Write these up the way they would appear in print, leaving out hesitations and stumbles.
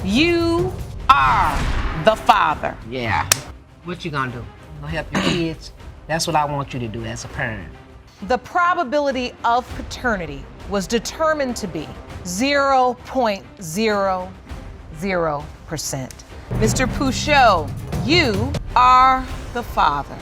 You are the father. Yeah. What you gonna do? You gonna help your kids? That's what I want you to do as a parent. The probability of paternity was determined to be 0.00%. Mr. Pouchot, you are the father.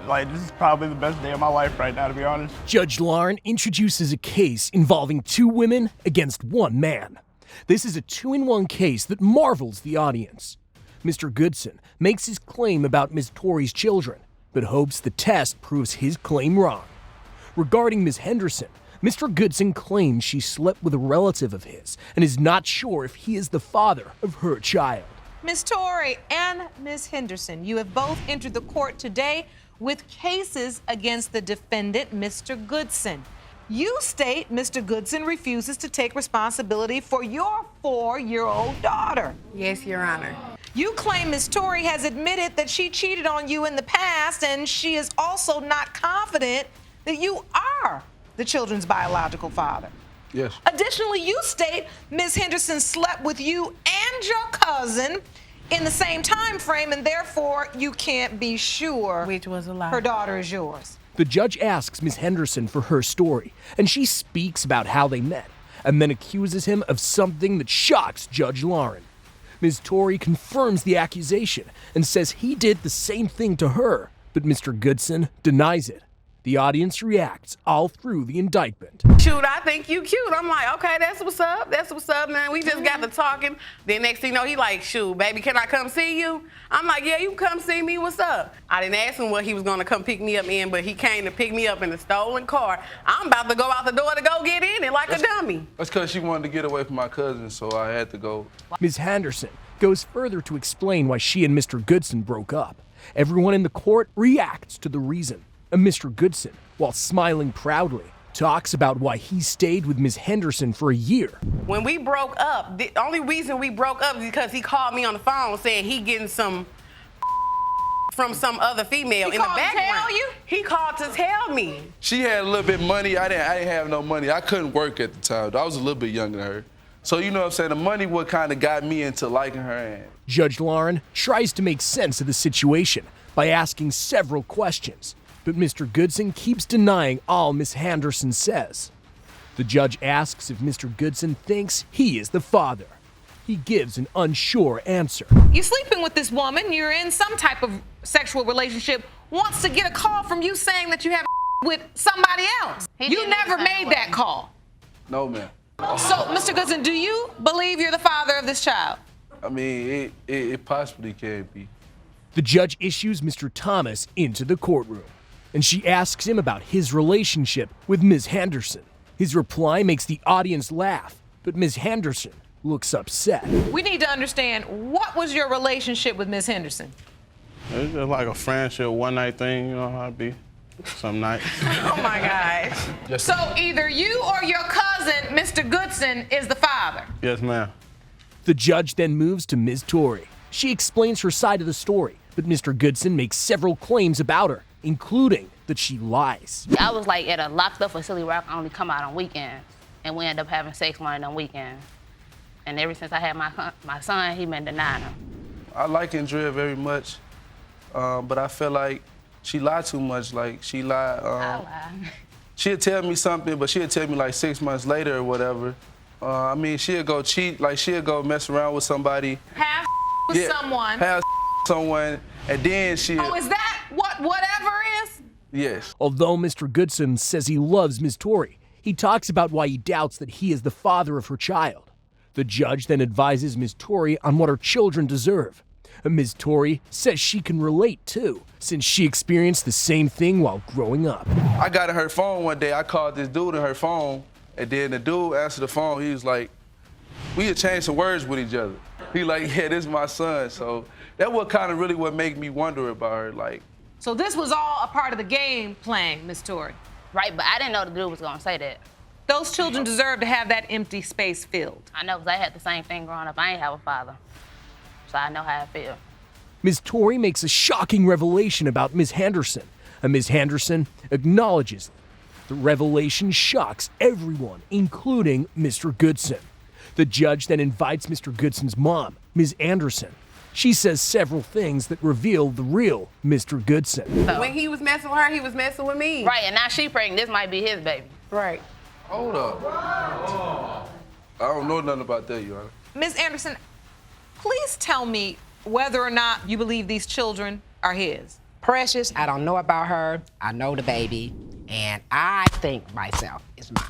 Like, this is probably the best day of my life right now, to be honest. Judge Lauren introduces a case involving 2 women against 1 man. This is a 2-in-1 case that marvels the audience. Mr. Goodson makes his claim about Ms. Torrey's children, but hopes the test proves his claim wrong. Regarding Ms. Henderson, Mr. Goodson claims she slept with a relative of his and is not sure if he is the father of her child. Ms. Torrey and Ms. Henderson, you have both entered the court today with cases against the defendant, Mr. Goodson. You state Mr. Goodson refuses to take responsibility for your 4-year-old daughter. Yes, Your Honor. You claim Ms. Torrey has admitted that she cheated on you in the past, and she is also not confident that you are the children's biological father. Yes. Additionally, you state Ms. Henderson slept with you and your cousin in the same time frame, and therefore you can't be sure Which was a lie. her daughter is yours. The judge asks Ms. Henderson for her story, and she speaks about how they met, and then accuses him of something that shocks Judge Lauren. Ms. Torrey confirms the accusation and says he did the same thing to her, but Mr. Goodson denies it. The audience reacts all through the indictment. Shoot, I think you cute. I'm like, okay, that's what's up. That's what's up, man. We just got to talking. Then next thing you know, he like, shoot, baby, can I come see you? I'm like, yeah, you come see me. What's up? I didn't ask him what he was going to come pick me up in, but he came to pick me up in a stolen car. I'm about to go out the door to go get in it like a dummy. That's because she wanted to get away from my cousin, so I had to go. Ms. Henderson goes further to explain why she and Mr. Goodson broke up. Everyone in the court reacts to the reason. And Mr. Goodson, while smiling proudly, talks about why he stayed with Ms. Henderson for a year. When we broke up, the only reason we broke up is because he called me on the phone saying he getting some from some other female in the background. He called to tell you? He called to tell me. She had a little bit of money. I didn't have no money. I couldn't work at the time. I was a little bit younger than her. So, you know what I'm saying? The money what kind of got me into liking her. And Judge Lauren tries to make sense of the situation by asking several questions, but Mr. Goodson keeps denying all Ms. Henderson says. The judge asks if Mr. Goodson thinks he is the father. He gives an unsure answer. You're sleeping with this woman, you're in some type of sexual relationship, wants to get a call from you saying that you have with somebody else. You never made that call. no, man. So, Mr. Goodson, do you believe you're the father of this child? I mean, it possibly can be. The judge issues Mr. Thomas into the courtroom, and she asks him about his relationship with Ms. Henderson. His reply makes the audience laugh, but Ms. Henderson looks upset. We need to understand, what was your relationship with Ms. Henderson? It's just like a friendship, one-night thing, you know how it be. Some nights. Oh my gosh. Yes, So either you or your cousin, Mr. Goodson, is the father. Yes, ma'am. The judge then moves to Ms. Torrey. She explains her side of the story, but Mr. Goodson makes several claims about her, including that she lies. I was like at a locked up facility where I can only come out on weekends, and we end up having sex one on weekends. And ever since I had my son, he been denying him. I like Andrea very much, but I feel like she lied too much. Like, she lied. I lied. She'll tell me something, but she'll tell me like 6 months later or whatever. I mean, she'll go cheat, like she'll go mess around with somebody. Have with someone. Have someone, and then she'll... Oh, is that what whatever is? Yes. Although Mr. Goodson says he loves Ms. Torrey, he talks about why he doubts that he is the father of her child. The judge then advises Ms. Torrey on what her children deserve. Ms. Torrey says she can relate too, since she experienced the same thing while growing up. I got in her phone one day. I called this dude in her phone, and then the dude answered the phone. He was like, we had changed some words with each other. He like, yeah, this is my son. So that what kind of really what made me wonder about her. Like, So this was all a part of the game playing, Miss Torrey. Right, but I didn't know the dude was gonna say that. Those children deserve to have that empty space filled. I know, because I had the same thing growing up. I ain't have a father, so I know how I feel. Ms. Torrey makes a shocking revelation about Ms. Henderson, and Ms. Henderson acknowledges it. The revelation shocks everyone, including Mr. Goodson. The judge then invites Mr. Goodson's mom, Ms. Anderson. She says several things that reveal the real Mr. Goodson. When he was messing with her, he was messing with me. Right, and now she pregnant. This might be his baby. Right. Hold up. I don't know nothing about that, Your Honor. Ms. Anderson, please tell me whether or not you believe these children are his. Precious, I don't know about her. I know the baby, and I think myself is mine.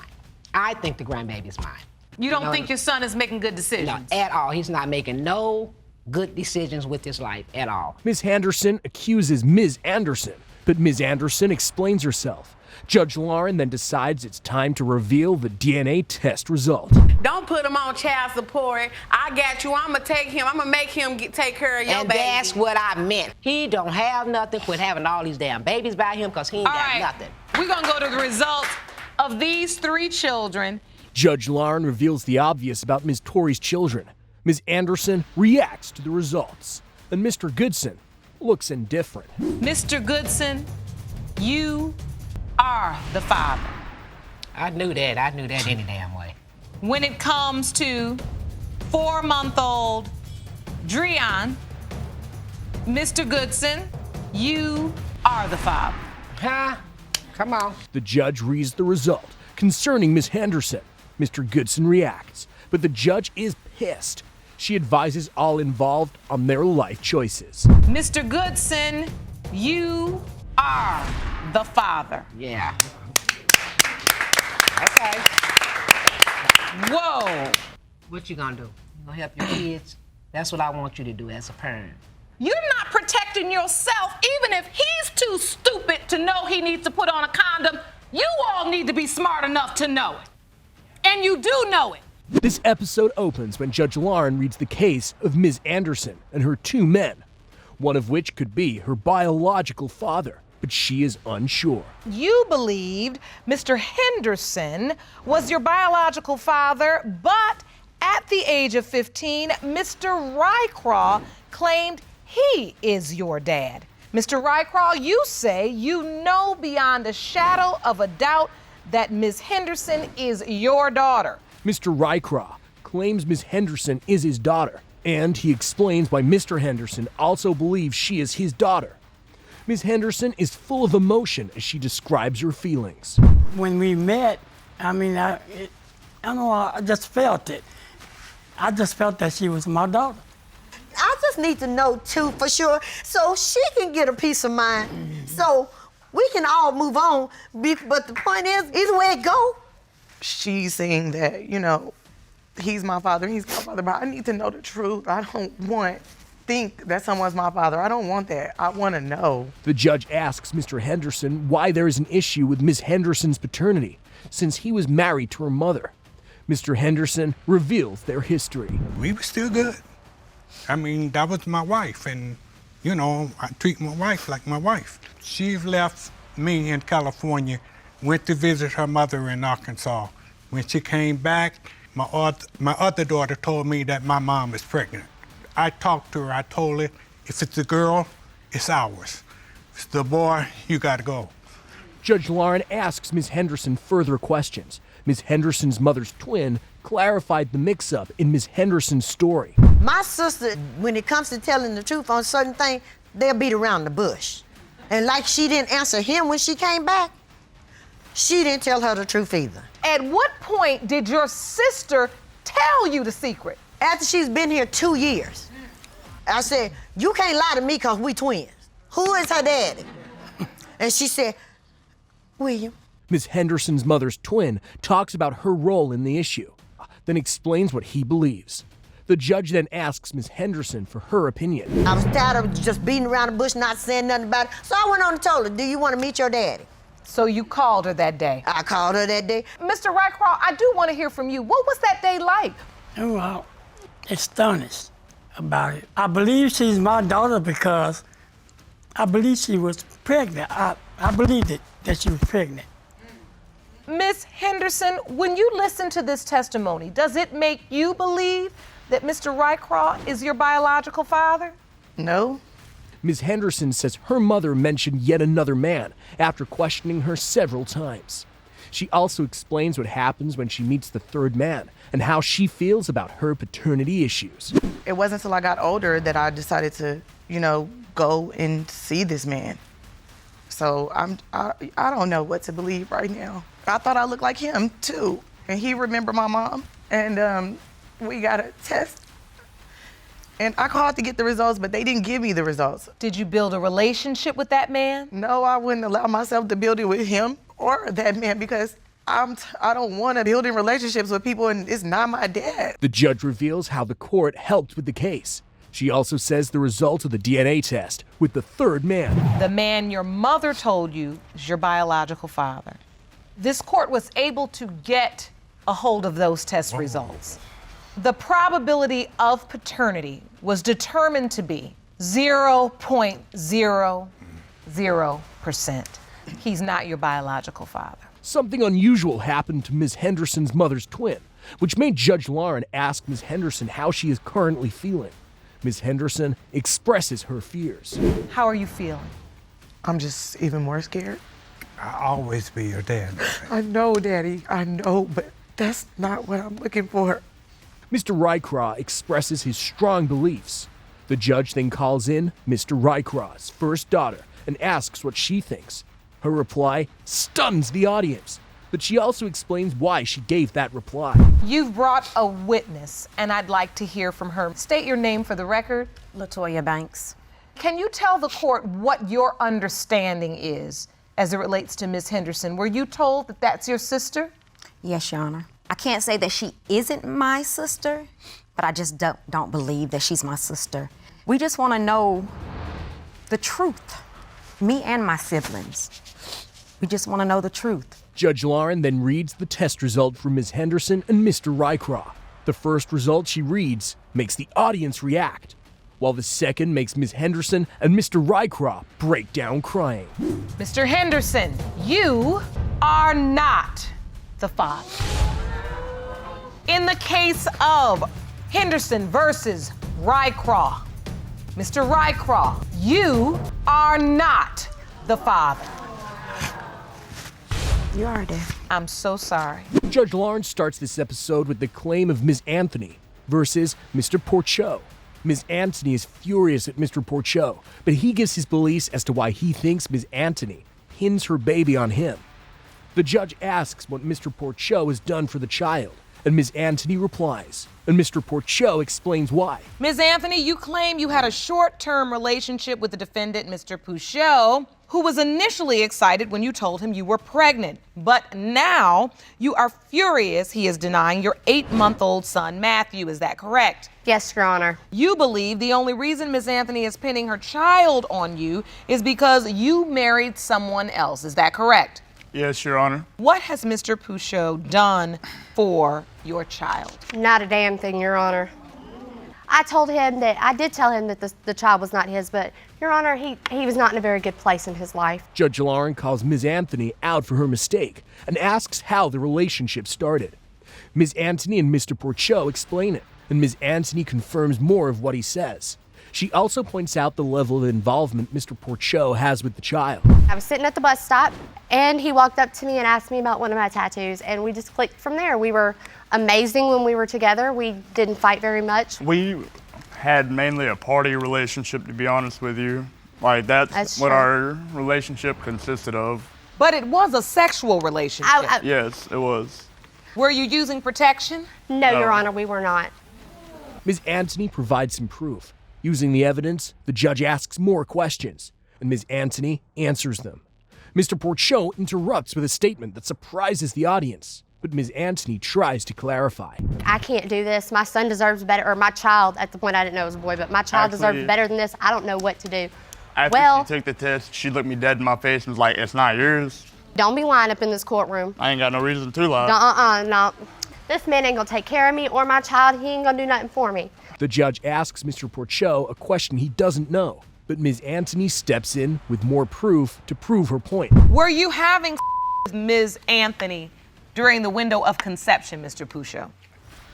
I think the grandbaby is mine. You don't think your son is making good decisions? No, at all. He's not making no good decisions with his life at all. Ms. Henderson accuses Ms. Anderson, but Ms. Anderson explains herself. Judge Lauren then decides it's time to reveal the DNA test result. Don't put him on child support. I got you. I'm going to take him. I'm going to make him take care of your And baby. that's what I meant. He don't have nothing. Quit having all these damn babies by him because he ain't got nothing. We're going to go to the results of these 3 children. Judge Lauren reveals the obvious about Ms. Torrey's children. Ms. Anderson reacts to the results, and Mr. Goodson looks indifferent. Mr. Goodson, you are the father. I knew that. I knew that any damn way. When it comes to 4-month-old Dreon, Mr. Goodson, you are the father. Huh? Come on. The judge reads the result concerning Ms. Henderson. Mr. Goodson reacts, but the judge is pissed. She advises all involved on their life choices. Mr. Goodson, you are the father. Yeah. Okay. Whoa. What you gonna do? You gonna help your kids? That's what I want you to do as a parent. You're not protecting yourself, even if he's too stupid to know he needs to put on a condom. You all need to be smart enough to know it. And you do know it. This episode opens when Judge Lauren reads the case of Ms. Anderson and her 2 men, one of which could be her biological father, but she is unsure. You believed Mr. Henderson was your biological father, but at the age of 15, Mr. Rycraw claimed he is your dad. Mr. Rycraw, you say you know beyond a shadow of a doubt that Ms. Henderson is your daughter. Mr. Rycraw claims Ms. Henderson is his daughter, and he explains why Mr. Henderson also believes she is his daughter. Ms. Henderson is full of emotion as she describes her feelings. When we met, I mean, I don't know, I just felt it. I just felt that she was my daughter. I just need to know, too, for sure, so she can get a peace of mind. So we can all move on. But the point is, either way it go. She's saying that, you know, he's my father, but I need to know the truth. I don't think that someone's my father. I don't want that. I want to know. The judge asks Mr. Henderson why there is an issue with Ms. Henderson's paternity, since he was married to her mother. Mr. Henderson reveals their history. We were still good. I mean, that was my wife, and, you know, I treat my wife like my wife. She left me in California, went to visit her mother in Arkansas. When she came back, my other daughter told me that my mom is pregnant. I talked to her. I told her, if it's a girl, it's ours. If it's the boy, you gotta go. Judge Lauren asks Ms. Henderson further questions. Ms. Henderson's mother's twin clarified the mix-up in Ms. Henderson's story. My sister, when it comes to telling the truth on certain things, they'll beat around the bush. And like she didn't answer him when she came back, she didn't tell her the truth either. At what point did your sister tell you the secret? After she's been here 2 years. I said, you can't lie to me because we twins. Who is her daddy? And she said, William. Ms. Henderson's mother's twin talks about her role in the issue, then explains what he believes. The judge then asks Ms. Henderson for her opinion. I was tired of just beating around the bush, not saying nothing about it. So I went on and told her, do you want to meet your daddy? So you called her that day? I called her that day. Mr. Rycraw, I do want to hear from you. What was that day like? Well, astonished about it. I believe she's my daughter because I believe she was pregnant. I believed it, that she was pregnant. Ms. Henderson, when you listen to this testimony, does it make you believe that Mr. Rycraw is your biological father? No. Ms. Henderson says her mother mentioned yet another man after questioning her several times. She also explains what happens when she meets the third man and how she feels about her paternity issues. It wasn't until I got older that I decided to, go and see this man. So I don't know what to believe right now. I thought I looked like him too. And he remembered my mom. And we got a test. And I called to get the results, but they didn't give me the results. Did you build a relationship with that man? No, I wouldn't allow myself to build it with him or that man because I don't want to build in relationships with people and it's not my dad. The judge reveals how the court helped with the case. She also says the result of the DNA test with the third man. The man your mother told you is your biological father. This court was able to get a hold of those test results. The probability of paternity was determined to be 0.00%. He's not your biological father. Something unusual happened to Ms. Henderson's mother's twin, which made Judge Lauren ask Ms. Henderson how she is currently feeling. Ms. Henderson expresses her fears. How are you feeling? I'm just even more scared. I'll always be your dad. I know, Daddy, I know, but that's not what I'm looking for. Mr. Rycraw expresses his strong beliefs. The judge then calls in Mr. Rycraw's first daughter and asks what she thinks. Her reply stuns the audience, but she also explains why she gave that reply. You've brought a witness, and I'd like to hear from her. State your name for the record. Latoya Banks. Can you tell the court what your understanding is as it relates to Ms. Henderson? Were you told that that's your sister? Yes, Your Honor. I can't say that she isn't my sister, but I just don't believe that she's my sister. We just want to know the truth, me and my siblings. We just want to know the truth. Judge Lauren then reads the test result for Ms. Henderson and Mr. Rycraw. The first result she reads makes the audience react, while the second makes Ms. Henderson and Mr. Rycraw break down crying. Mr. Henderson, you are not the father. In the case of Henderson versus Rycraw, Mr. Rycraw, you are not the father. You are, Dad. I'm so sorry. Judge Lauren starts this episode with the claim of Ms. Anthony versus Mr. Porcho. Ms. Anthony is furious at Mr. Porcho, but he gives his beliefs as to why he thinks Ms. Anthony pins her baby on him. The judge asks what Mr. Porcho has done for the child, and Ms. Anthony replies, and Mr. Porcho explains why. Ms. Anthony, you claim you had a short-term relationship with the defendant, Mr. Pouchot, who was initially excited when you told him you were pregnant. But now you are furious he is denying your 8-month-old son, Matthew. Is that correct? Yes, Your Honor. You believe the only reason Ms. Anthony is pinning her child on you is because you married someone else. Is that correct? Yes, Your Honor. What has Mr. Pouchot done for your child? Not a damn thing, Your Honor. I did tell him that the child was not his, but Your Honor, he was not in a very good place in his life. Judge Lauren calls Ms. Anthony out for her mistake and asks how the relationship started. Ms. Anthony and Mr. Porcho explain it, and Ms. Anthony confirms more of what he says. She also points out the level of involvement Mr. Porcho has with the child. I was sitting at the bus stop, and he walked up to me and asked me about one of my tattoos, and we just clicked from there. We were amazing when we were together. We didn't fight very much. We had mainly a party relationship, to be honest with you. Like, that's what true. our relationship consisted of. But it was a sexual relationship. Yes, it was. Were you using protection? No, Your Honor, we were not. Ms. Anthony provides some proof. Using the evidence, the judge asks more questions, and Ms. Anthony answers them. Mr. Porcho interrupts with a statement that surprises the audience, but Ms. Anthony tries to clarify. I can't do this. My son deserves better, or my child, at the point I didn't know it was a boy, but my child deserves better than this. I don't know what to do. After she took the test, she looked me dead in my face and was like, "It's not yours." Don't be lying up in this courtroom. I ain't got no reason to lie. No. This man ain't gonna take care of me or my child. He ain't gonna do nothing for me. The judge asks Mr. Porcho a question he doesn't know, but Ms. Anthony steps in with more proof to prove her point. Were you having with Ms. Anthony during the window of conception, Mr. Pouchot?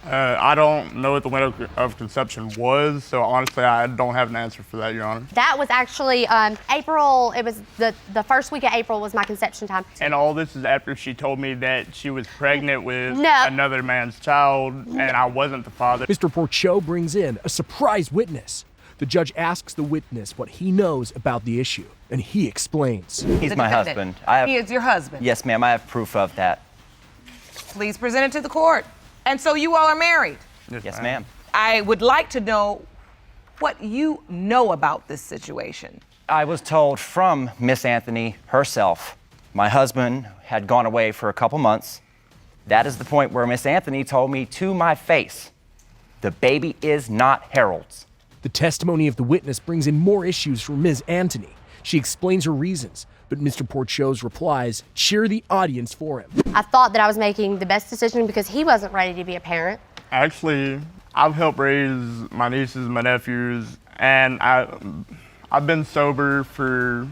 I don't know what the window of conception was, so honestly, I don't have an answer for that, Your Honor. That was actually April. It was the first week of April was my conception time. And all this is after she told me that she was pregnant with No. another man's child, and I wasn't the father. Mr. Porcho brings in a surprise witness. The judge asks the witness what he knows about the issue, and he explains. He's my husband. He is your husband? Yes, ma'am. I have proof of that. Please present it to the court. And so you all are married? Yes, ma'am. I would like to know what you know about this situation. I was told from Miss Anthony herself, my husband had gone away for a couple months. That is the point where Miss Anthony told me to my face, the baby is not Harold's. The testimony of the witness brings in more issues for Ms. Anthony. She explains her reasons, but Mr. Porcho's replies cheer the audience for him. I thought that I was making the best decision because he wasn't ready to be a parent. Actually, I've helped raise my nieces, my nephews, and I've been sober for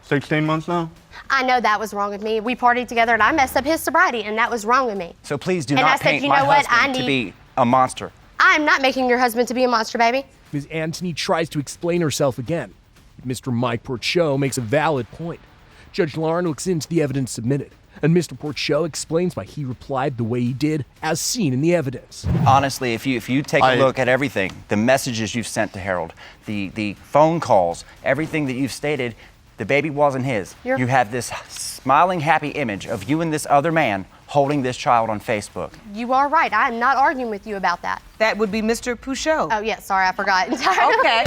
16 months now. I know that was wrong with me. We partied together and I messed up his sobriety and that was wrong with me. So please do And I not said, paint you my know what? husband to be a monster. I'm not making your husband to be a monster, baby. Ms. Anthony tries to explain herself again. Mr. Mike Porcho makes a valid point. Judge Lauren looks into the evidence submitted, and Mr. Porcho explains why he replied the way he did, as seen in the evidence. Honestly, if you take a look at everything, the messages you've sent to Harold, the phone calls, everything that you've stated, the baby wasn't his. You have this smiling, happy image of you and this other man holding this child on Facebook. You are right. I'm not arguing with you about that. That would be Mr. Pouchot. Oh, yeah, sorry, I forgot. Okay.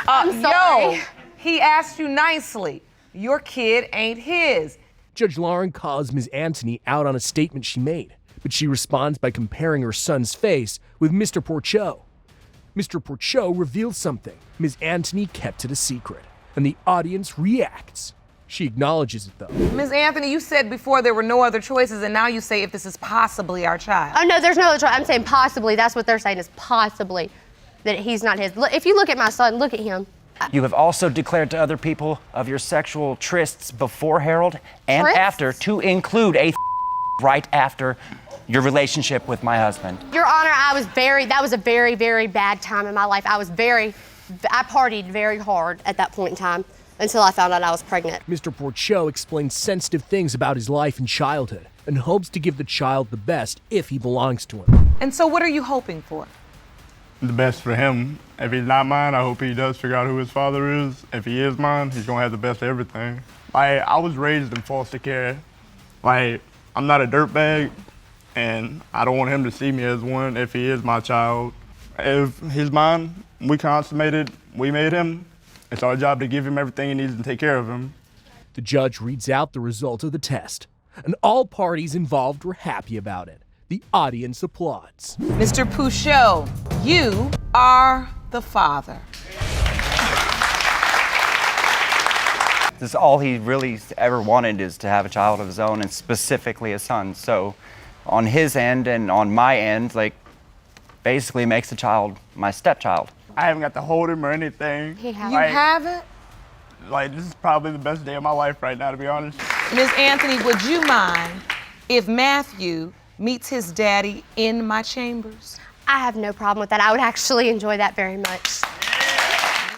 I'm sorry. Yo, he asked you nicely. Your kid ain't his. Judge Lauren calls Ms. Anthony out on a statement she made, but she responds by comparing her son's face with Mr. Porcho. Mr. Porcho reveals something Ms. Anthony kept it a secret, and the audience reacts. She acknowledges it, though. Ms. Anthony, you said before there were no other choices, and now you say if this is possibly our child. Oh, no, there's no other choice. I'm saying possibly. That's what they're saying is possibly that he's not his. If you look at my son, look at him. You have also declared to other people of your sexual trysts before Harold and Trysts? after, to include a right after your relationship with my husband. Your Honor, that was a very, very bad time in my life. I partied very hard at that point in time until I found out I was pregnant. Mr. Porcho explains sensitive things about his life and childhood and hopes to give the child the best if he belongs to him. And so what are you hoping for? The best for him. If he's not mine, I hope he does figure out who his father is. If he is mine, he's gonna have the best of everything. I was raised in foster care. I'm not a dirtbag, and I don't want him to see me as one if he is my child. If he's mine, we consummated, we made him. It's our job to give him everything he needs and take care of him. The judge reads out the result of the test, and all parties involved were happy about it. The audience applauds. Mr. Pouchot, you are the father. This is all he really ever wanted, is to have a child of his own, and specifically a son. So on his end and on my end, basically makes the child my stepchild. I haven't got to hold him or anything. You haven't? This is probably the best day of my life right now, to be honest. Ms. Anthony, would you mind if Matthew meets his daddy in my chambers? I have no problem with that. I would actually enjoy that very much.